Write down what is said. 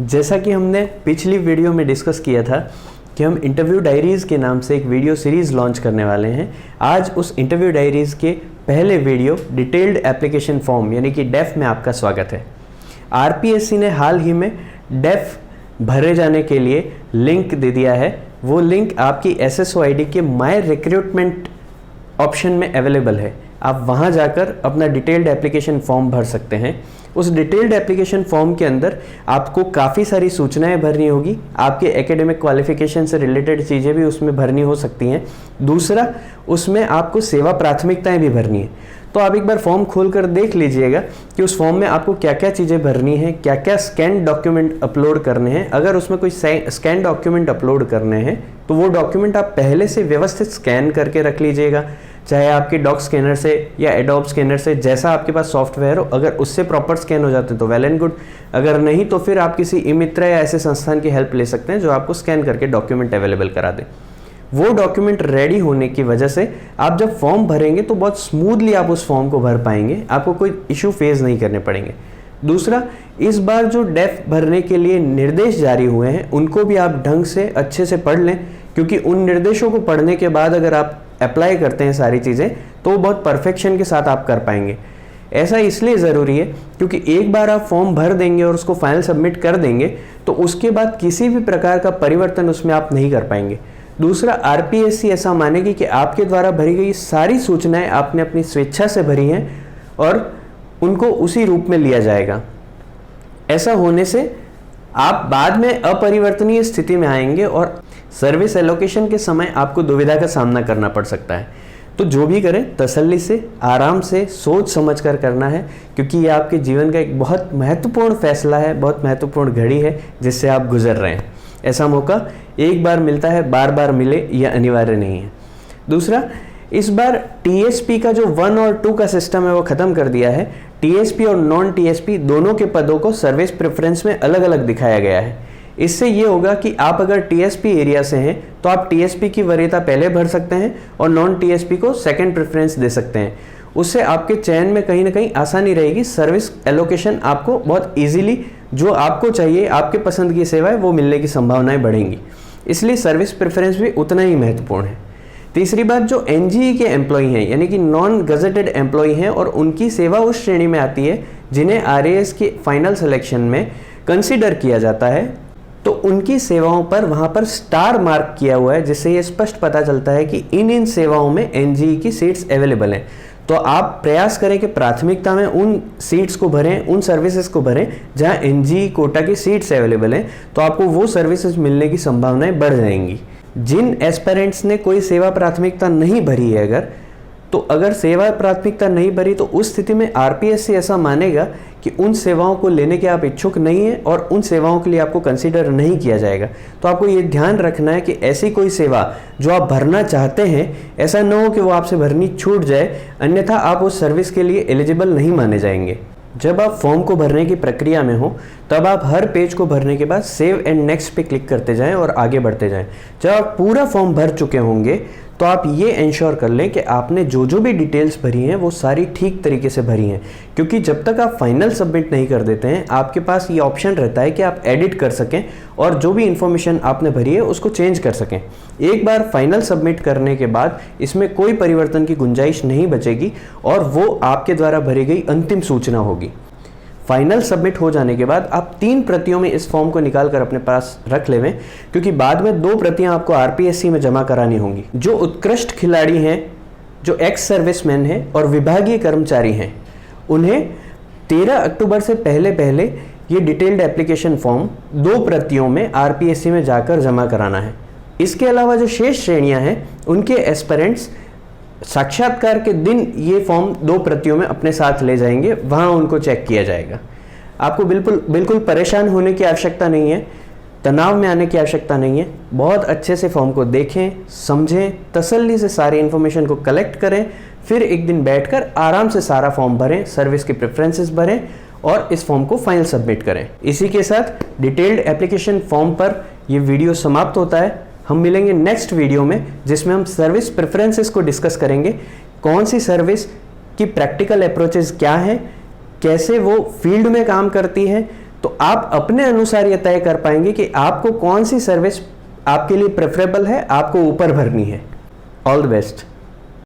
जैसा कि हमने पिछली वीडियो में डिस्कस किया था कि हम इंटरव्यू डायरीज़ के नाम से एक वीडियो सीरीज़ लॉन्च करने वाले हैं। आज उस इंटरव्यू डायरीज़ के पहले वीडियो डिटेल्ड एप्लीकेशन फॉर्म यानी कि डेफ में आपका स्वागत है। आरपीएससी ने हाल ही में डेफ भरे जाने के लिए लिंक दे दिया है। वो लिंक आपकी SSOID के माय रिक्रूटमेंट ऑप्शन में अवेलेबल है। आप वहां जाकर अपना डिटेल्ड एप्लीकेशन फॉर्म भर सकते हैं। उस डिटेल्ड एप्लीकेशन फॉर्म के अंदर आपको काफ़ी सारी सूचनाएं भरनी होगी। आपके एकेडमिक क्वालिफिकेशन से रिलेटेड चीज़ें भी उसमें भरनी हो सकती हैं। दूसरा, उसमें आपको सेवा प्राथमिकताएं भी भरनी है। तो आप एक बार फॉर्म खोलकर देख लीजिएगा कि उस फॉर्म में आपको क्या क्या चीज़ें भरनी है, क्या क्या स्कैन डॉक्यूमेंट अपलोड करने हैं। अगर उसमें कोई स्कैन डॉक्यूमेंट अपलोड करने हैं तो वो डॉक्यूमेंट आप पहले से व्यवस्थित स्कैन करके रख लीजिएगा, चाहे आपके डॉक स्कैनर से या एडोब स्कैनर से, जैसा आपके पास सॉफ्टवेयर हो। अगर उससे प्रॉपर स्कैन हो जाते हैं तो वेल एंड गुड, अगर नहीं तो फिर आप किसी ई-मित्र या ऐसे संस्थान की हेल्प ले सकते हैं जो आपको स्कैन करके डॉक्यूमेंट अवेलेबल करा दे। वो डॉक्यूमेंट रेडी होने की वजह से आप जब फॉर्म भरेंगे तो बहुत स्मूथली आप उस फॉर्म को भर पाएंगे, आपको कोई इशू फेस नहीं करने पड़ेंगे। दूसरा, इस बार जो डेफ भरने के लिए निर्देश जारी हुए हैं उनको भी आप ढंग से अच्छे से पढ़ लें, क्योंकि उन निर्देशों को पढ़ने के बाद अगर आप अप्लाई करते हैं सारी चीज़ें तो वो बहुत परफेक्शन के साथ आप कर पाएंगे। ऐसा इसलिए ज़रूरी है क्योंकि एक बार आप फॉर्म भर देंगे और उसको फाइनल सबमिट कर देंगे तो उसके बाद किसी भी प्रकार का परिवर्तन उसमें आप नहीं कर पाएंगे। दूसरा, आरपीएससी ऐसा मानेगी कि आपके द्वारा भरी गई सारी सूचनाएं आपने अपनी स्वेच्छा से भरी हैं और उनको उसी रूप में लिया जाएगा। ऐसा होने से आप बाद में अपरिवर्तनीय स्थिति में आएंगे और सर्विस एलोकेशन के समय आपको दुविधा का सामना करना पड़ सकता है। तो जो भी करें तसल्ली से, आराम से, सोच समझ कर करना है, क्योंकि ये आपके जीवन का एक बहुत महत्वपूर्ण फैसला है, बहुत महत्वपूर्ण घड़ी है जिससे आप गुजर रहे हैं। ऐसा मौका एक बार मिलता है, बार बार मिले यह अनिवार्य नहीं है। दूसरा, इस बार टीएसपी का जो 1 और 2 का सिस्टम है वो ख़त्म कर दिया है। टीएसपी और नॉन टीएसपी दोनों के पदों को सर्विस प्रेफरेंस में अलग अलग दिखाया गया है। इससे ये होगा कि आप अगर टीएसपी एरिया से हैं तो आप टीएसपी की वरीयता पहले भर सकते हैं और नॉन टीएसपी को सेकंड प्रेफरेंस दे सकते हैं। उससे आपके चयन में कहीं ना कहीं आसानी रहेगी। सर्विस एलोकेशन आपको बहुत इजीली जो आपको चाहिए, आपके पसंद की सेवा है, वो मिलने की संभावनाएं बढ़ेंगी। इसलिए सर्विस प्रेफरेंस भी उतना ही महत्वपूर्ण है। तीसरी बात, जो एनजीई के एम्प्लॉय हैं यानी कि नॉन गजेटेड एम्प्लॉय हैं और उनकी सेवा उस श्रेणी में आती है जिन्हें आरएएस के फाइनल सिलेक्शन में कंसिडर किया जाता है, तो उनकी सेवाओं पर वहां पर स्टार मार्क किया हुआ है, जिससे ये स्पष्ट पता चलता है कि इन सेवाओं में एनजीई की सीट्स अवेलेबल हैं। तो आप प्रयास करें कि प्राथमिकता में उन सीट्स को भरें, उन सर्विसेज को भरें जहां एनजीई कोटा की सीट्स अवेलेबल हैं, तो आपको वो सर्विसेज मिलने की संभावनाएं बढ़ जाएंगी। जिन एस्पिरेंट्स ने कोई सेवा प्राथमिकता नहीं भरी है अगर सेवा प्राथमिकता नहीं भरी तो उस स्थिति में आरपीएससी ऐसा मानेगा कि उन सेवाओं को लेने के आप इच्छुक नहीं हैं और उन सेवाओं के लिए आपको कंसीडर नहीं किया जाएगा। तो आपको ये ध्यान रखना है कि ऐसी कोई सेवा जो आप भरना चाहते हैं, ऐसा न हो कि वो आपसे भरनी छूट जाए, अन्यथा आप उस सर्विस के लिए एलिजिबल नहीं माने जाएंगे। जब आप फॉर्म को भरने की प्रक्रिया में हो तब आप हर पेज को भरने के बाद सेव एंड नेक्स्ट पे क्लिक करते जाएं और आगे बढ़ते जाएं। जब आप पूरा फॉर्म भर चुके होंगे तो आप ये इंश्योर कर लें कि आपने जो जो भी डिटेल्स भरी हैं वो सारी ठीक तरीके से भरी हैं, क्योंकि जब तक आप फाइनल सबमिट नहीं कर देते हैं आपके पास ये ऑप्शन रहता है कि आप एडिट कर सकें और जो भी इंफॉर्मेशन आपने भरी है उसको चेंज कर सकें। एक बार फाइनल सबमिट करने के बाद इसमें कोई परिवर्तन की गुंजाइश नहीं बचेगी और वो आपके द्वारा भरी गई अंतिम सूचना होगी। फाइनल सबमिट हो जाने के बाद आप 3 प्रतियों में इस फॉर्म को निकाल कर अपने पास रख लेवें, क्योंकि बाद में 2 प्रतियां आपको आरपीएससी में जमा करानी होंगी। जो उत्कृष्ट खिलाड़ी हैं, जो एक्स सर्विसमैन हैं और विभागीय कर्मचारी हैं, उन्हें 13 अक्टूबर से पहले ये डिटेल्ड एप्लीकेशन फॉर्म 2 प्रतियों में आरपीएससी में जाकर जमा कराना है। इसके अलावा जो शेष श्रेणियां हैं उनके एस्पिरेंट्स साक्षात्कार के दिन ये फॉर्म 2 प्रतियों में अपने साथ ले जाएंगे, वहां उनको चेक किया जाएगा। आपको बिल्कुल परेशान होने की आवश्यकता नहीं है, तनाव में आने की आवश्यकता नहीं है। बहुत अच्छे से फॉर्म को देखें, समझें, तसल्ली से सारी इन्फॉर्मेशन को कलेक्ट करें, फिर एक दिन बैठकर आराम से सारा फॉर्म भरें, सर्विस की प्रेफरेंसेस भरें और इस फॉर्म को फाइनल सबमिट करें। इसी के साथ डिटेल्ड एप्लीकेशन फॉर्म पर यह वीडियो समाप्त होता है। हम मिलेंगे नेक्स्ट वीडियो में जिसमें हम सर्विस प्रेफरेंसेस को डिस्कस करेंगे। कौन सी सर्विस की प्रैक्टिकल अप्रोचेस क्या हैं, कैसे वो फील्ड में काम करती है, तो आप अपने अनुसार ये तय कर पाएंगे कि आपको कौन सी सर्विस आपके लिए प्रेफरेबल है, आपको ऊपर भरनी है। All the best.